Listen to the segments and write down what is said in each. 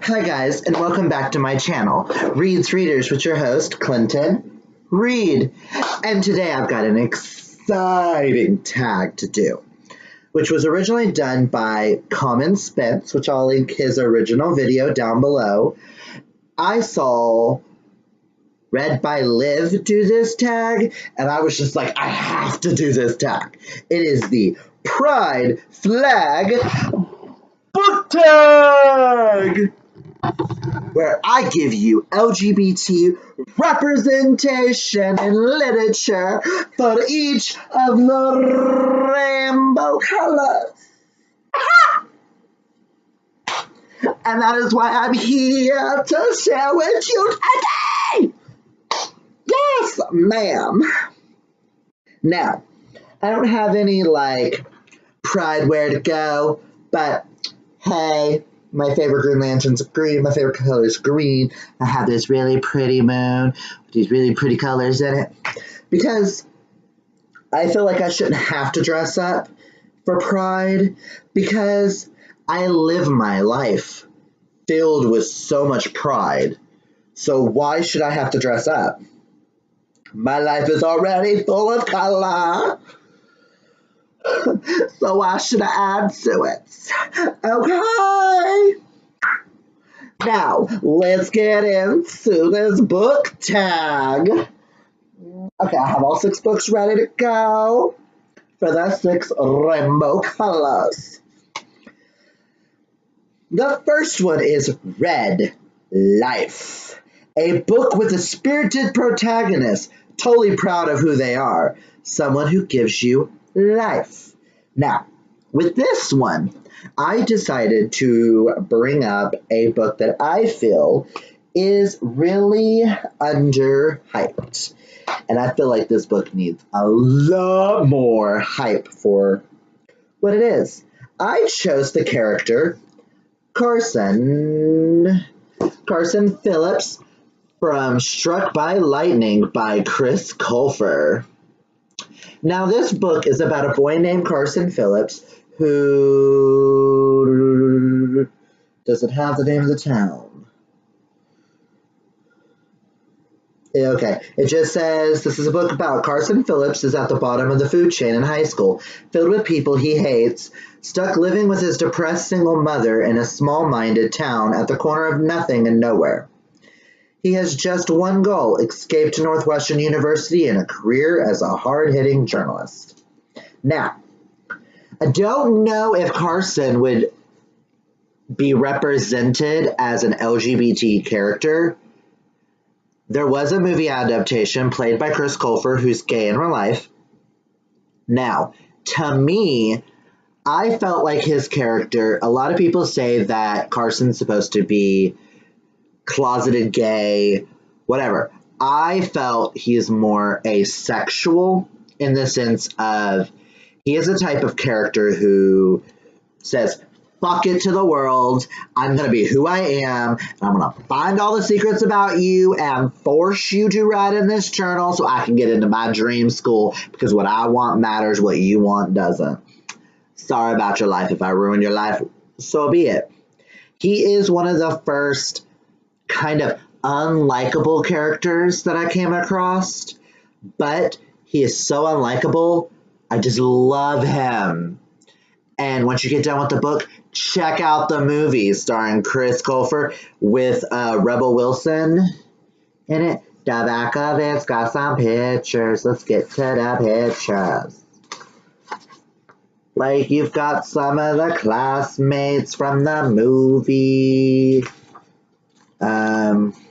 Hi guys, and welcome back to my channel, Reed's Readers, with your host, Clinton Reed. And today I've got an exciting tag to do, which was originally done by Common Spence, which I'll link his original video down below. I saw Read by Liv do this tag, and I was just like, I have to do this tag. It is the Pride Flag Book Tag, where I give you LGBT representation in literature for each of the rainbow colors. And that is why I'm here to share with you today. Yes, ma'am. Now, I don't have any, pride where to go, but hey, my favorite Green Lantern's green. My favorite color is green. I have this really pretty moon with these really pretty colors in it. Because I feel like I shouldn't have to dress up for Pride, because I live my life filled with so much pride. So why should I have to dress up? My life is already full of color. So why should I add to it? Okay. Now, let's get into this book tag. Okay, I have all 6 books ready to go for the 6 rainbow colors. The first one is Red Life, a book with a spirited protagonist, totally proud of who they are, someone who gives you life. Now, with this one, I decided to bring up a book that I feel is really underhyped. And I feel like this book needs a lot more hype for what it is. I chose the character Carson Phillips from Struck by Lightning by Chris Colfer. Now, this book is about a boy named Carson Phillips who doesn't have the name of the town. Okay, it just says this is a book about Carson Phillips is at the bottom of the food chain in high school, filled with people he hates, stuck living with his depressed single mother in a small-minded town at the corner of nothing and nowhere. He has just one goal: escape to Northwestern University and a career as a hard-hitting journalist. Now, I don't know if Carson would be represented as an LGBT character. There was a movie adaptation played by Chris Colfer, who's gay in real life. Now, to me, I felt like his character, a lot of people say that Carson's supposed to be closeted gay, whatever. I felt he is more asexual in the sense of he is a type of character who says, fuck it to the world, I'm going to be who I am, and I'm going to find all the secrets about you and force you to write in this journal so I can get into my dream school, because what I want matters, what you want doesn't. Sorry about your life. If I ruin your life, so be it. He is one of the first kind of unlikable characters that I came across, but he is so unlikable, I just love him. And once you get done with the book, check out the movie starring Chris Colfer with Rebel Wilson in it. The back of it's got some pictures. Let's get to the pictures. Like, you've got some of the classmates from the movie.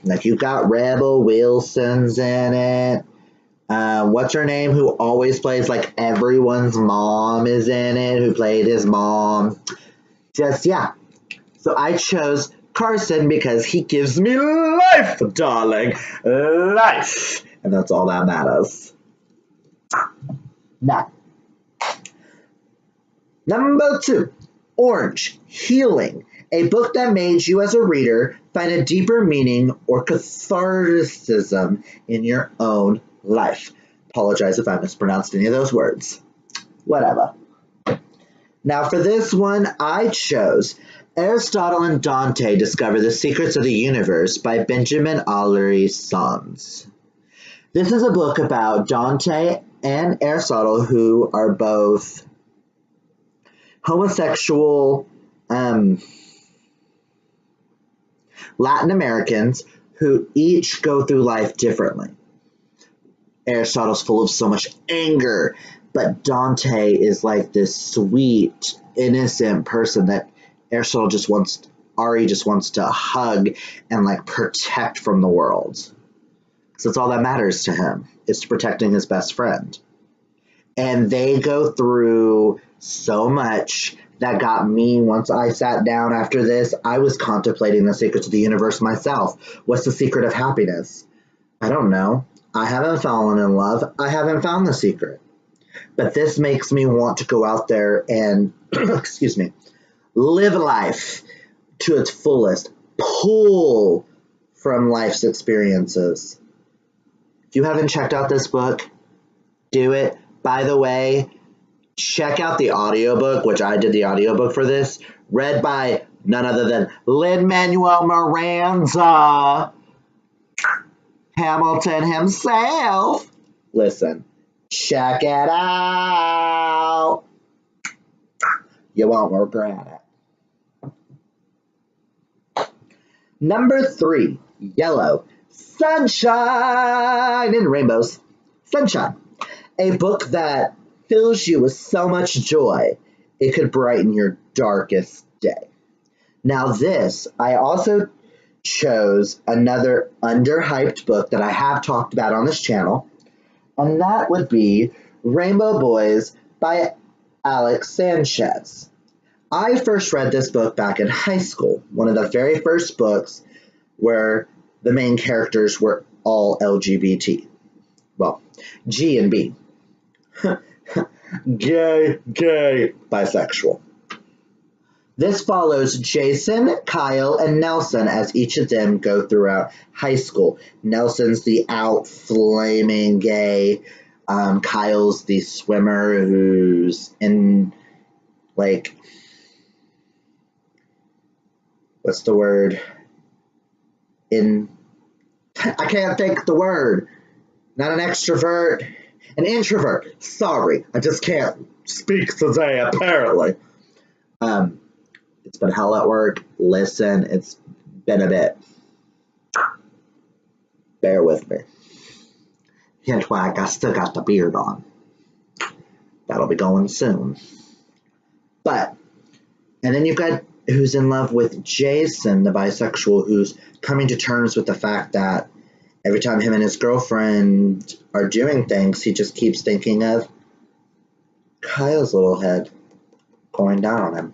Like, you've got Rebel Wilson's in it. What's her name, who always plays, like, everyone's mom is in it, who played his mom. Just, yeah. So I chose Carson because he gives me life, darling. Life. And that's all that matters. Now, number 2, Orange, Healing. A book that made you as a reader find a deeper meaning or catharticism in your own life. Apologize if I mispronounced any of those words. Whatever. Now for this one, I chose Aristotle and Dante Discover the Secrets of the Universe by Benjamin Allery Sons. This is a book about Dante and Aristotle, who are both homosexual Latin Americans who each go through life differently. Aristotle's full of so much anger, but Dante is like this sweet, innocent person that Aristotle just wants to hug and like protect from the world. Because that's all that matters to him, is protecting his best friend. And they go through so much that got me, once I sat down after this, I was contemplating the secrets of the universe myself. What's the secret of happiness? I don't know. I haven't fallen in love. I haven't found the secret. But this makes me want to go out there and, excuse me, live life to its fullest. Pull from life's experiences. If you haven't checked out this book, do it. By the way, check out the audiobook, which I did the audiobook for this, read by none other than Lin-Manuel Miranda, Hamilton himself. Listen, check it out. You won't regret it. Number 3, Yellow, Sunshine and Rainbows. Sunshine, a book that fills you with so much joy, it could brighten your darkest day. Now this, I also chose another underhyped book that I have talked about on this channel, and that would be Rainbow Boys by Alex Sanchez. I first read this book back in high school, one of the very first books where the main characters were all LGBT. Well, G and B. Gay, bisexual. This follows Jason, Kyle, and Nelson as each of them go throughout high school. Nelson's the out-flaming gay. Kyle's the swimmer who's in, like, what's the word? I can't think the word. Not an extrovert. An introvert. Sorry, I just can't speak today, apparently. It's been hell at work. Listen, it's been a bit. Bear with me. Hence why I still got the beard on. That'll be going soon. But, and then you've got who's in love with Jason, the bisexual, who's coming to terms with the fact that every time him and his girlfriend are doing things, he just keeps thinking of Kyle's little head going down on him.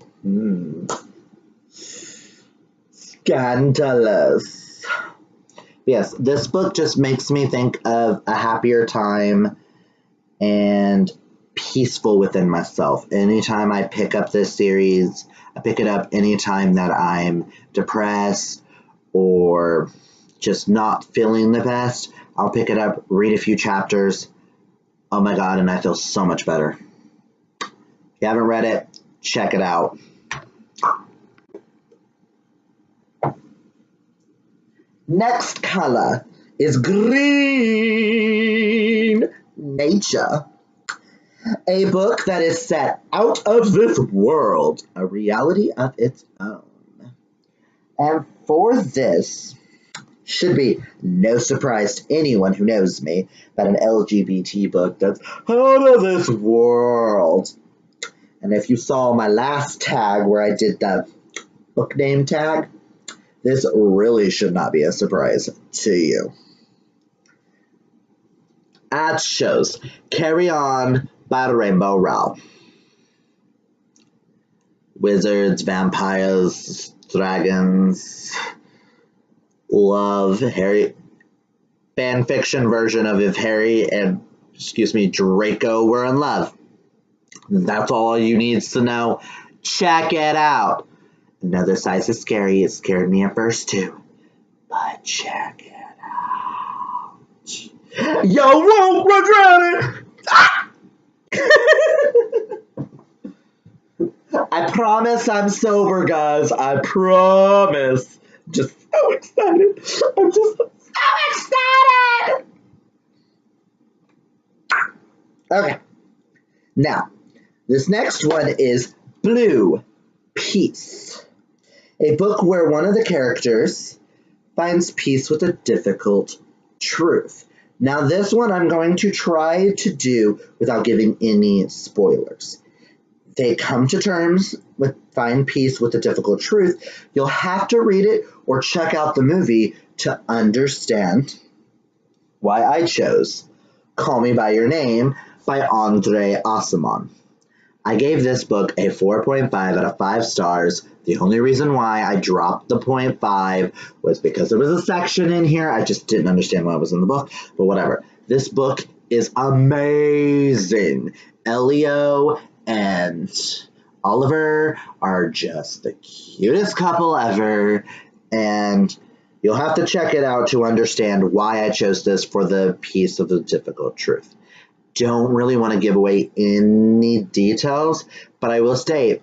Scandalous. Yes, this book just makes me think of a happier time and peaceful within myself. Anytime I pick up this series, I pick it up anytime that I'm depressed or just not feeling the best. I'll pick it up, read a few chapters. Oh my God, and I feel so much better. If you haven't read it, check it out. Next color is green. Nature. A book that is set out of this world, a reality of its own. And for this, should be no surprise to anyone who knows me that an LGBT book that's out of this world. And if you saw my last tag where I did the book name tag, this really should not be a surprise to you. Ad shows Carry On by Rainbow Rowell. Wizards, vampires, dragons, love, Harry, fanfiction version of if Harry and, Draco were in love. That's all you need to know. Check it out. Another Size is Scary. It scared me at first too. But check it out. You won't regret it. I promise I'm sober, guys. I promise. I'm just so excited. I'm just so excited. Okay. Now, this next one is Blue Peace. A book where one of the characters finds peace with a difficult truth. Now, this one I'm going to try to do without giving any spoilers. They come to terms with find peace with a difficult truth. You'll have to read it or check out the movie to understand why I chose Call Me By Your Name by Andre Aciman. I gave this book a 4.5 out of 5 stars. The only reason why I dropped the 0.5 was because there was a section in here. I just didn't understand what was in the book, but whatever. This book is amazing. Elio and Oliver are just the cutest couple ever, and you'll have to check it out to understand why I chose this for the piece of the difficult truth. Don't really want to give away any details, but I will state,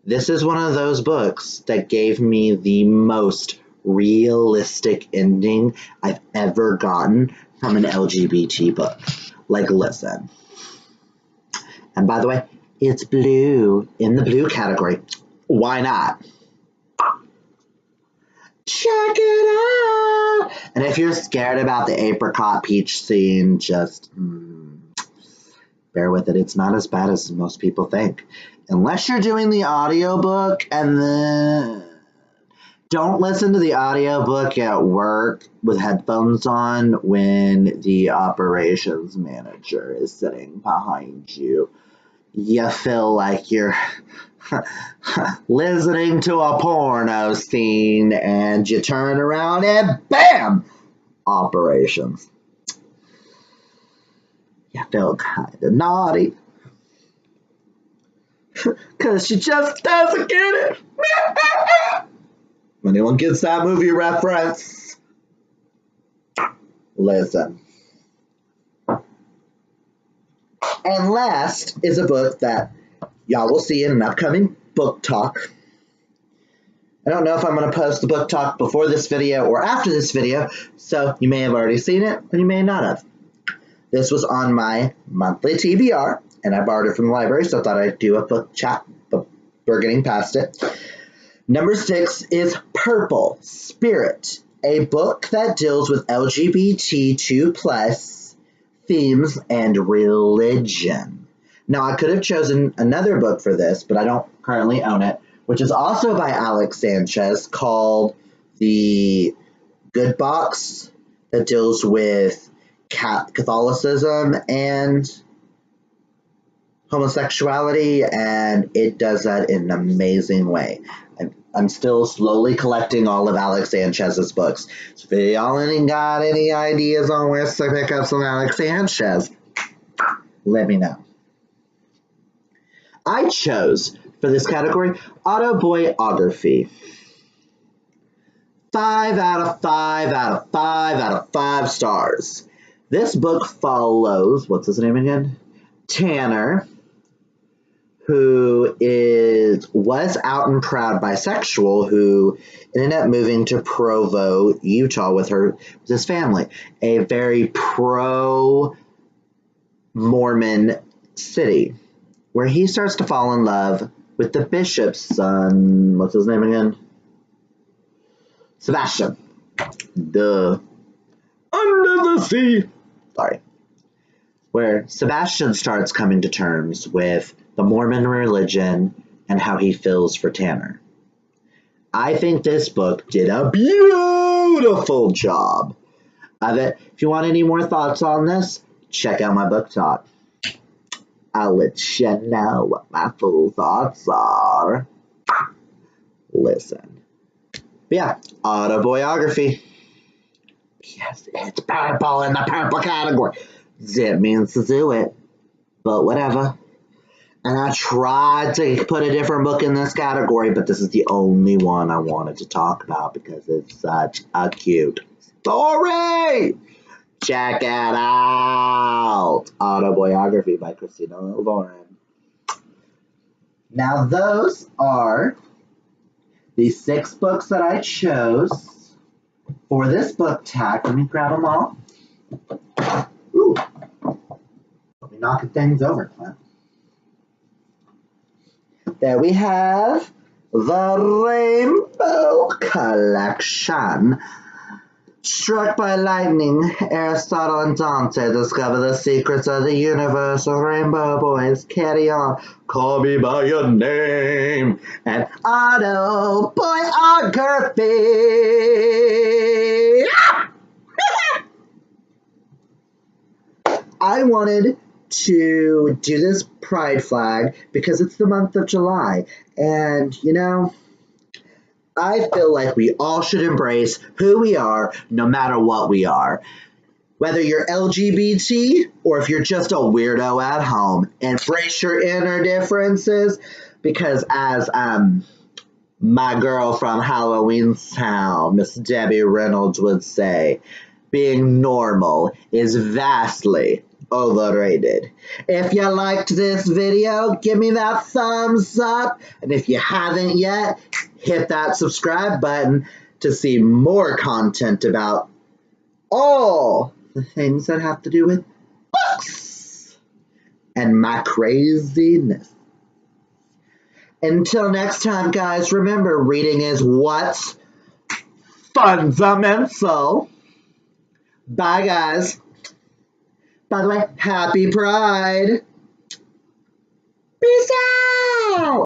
this is one of those books that gave me the most realistic ending I've ever gotten from an LGBT book. Like, listen. And by the way, it's blue, in the blue category. Why not? Check it out! And if you're scared about the apricot peach scene, just bear with it. It's not as bad as most people think. Unless you're doing the audiobook, and then don't listen to the audiobook at work with headphones on when the operations manager is sitting behind you. You feel like you're listening to a porno scene, and you turn around and BAM! Operations. You feel kind of naughty. Because she just doesn't get it. Anyone gets that movie reference? Listen. And last is a book that y'all will see in an upcoming book talk. I don't know if I'm going to post the book talk before this video or after this video, so you may have already seen it, and you may not have. This was on my monthly TBR, and I borrowed it from the library, so I thought I'd do a book chat, but we're getting past it. Number 6 is Purple Spirit, a book that deals with LGBTQ+ themes and religion. Now, I could have chosen another book for this, but I don't currently own it, which is also by Alex Sanchez, called The Good Box, that deals with Catholicism and homosexuality, and it does that in an amazing way. I'm still slowly collecting all of Alex Sanchez's books. So if y'all ain't got any ideas on where to pick up some Alex Sanchez, let me know. I chose, for this category, autobiography. 5 out of 5 out of 5 out of 5 stars. This book follows, what's his name again? Tanner, who was out and proud bisexual, who ended up moving to Provo, Utah with his family, a very pro-Mormon city, where he starts to fall in love with the bishop's son. What's his name again? Sebastian. Duh. Under the sea. Sorry. Where Sebastian starts coming to terms with the Mormon religion and how he feels for Tanner. I think this book did a beautiful job of it. If you want any more thoughts on this, check out my book talk. I'll let you know what my full thoughts are. Listen. But yeah, autobiography. Yes, it's purple in the purple category. Zip means to do it, but whatever. And I tried to put a different book in this category, but this is the only one I wanted to talk about because it's such a cute story. Check it out. Autobiography by Christina Lauren. Now those are the 6 books that I chose for this book tag. Let me grab them all. Ooh. Let me knocking things over, Clint. There we have the Rainbow Collection. Struck by lightning, Aristotle and Dante discover the secrets of the universe. Rainbow boys, carry on, call me by your name, and autobiography. I wanted to do this pride flag because it's the month of July, and you know, I feel like we all should embrace who we are, no matter what we are. Whether you're LGBT or if you're just a weirdo at home, embrace your inner differences because as my girl from Halloweentown, Miss Debbie Reynolds would say, being normal is vastly overrated. If you liked this video, give me that thumbs up. And if you haven't yet, hit that subscribe button to see more content about all the things that have to do with books and my craziness. Until next time, guys, remember, reading is what's fundamental. Bye, guys. By the way, happy Pride. Peace out.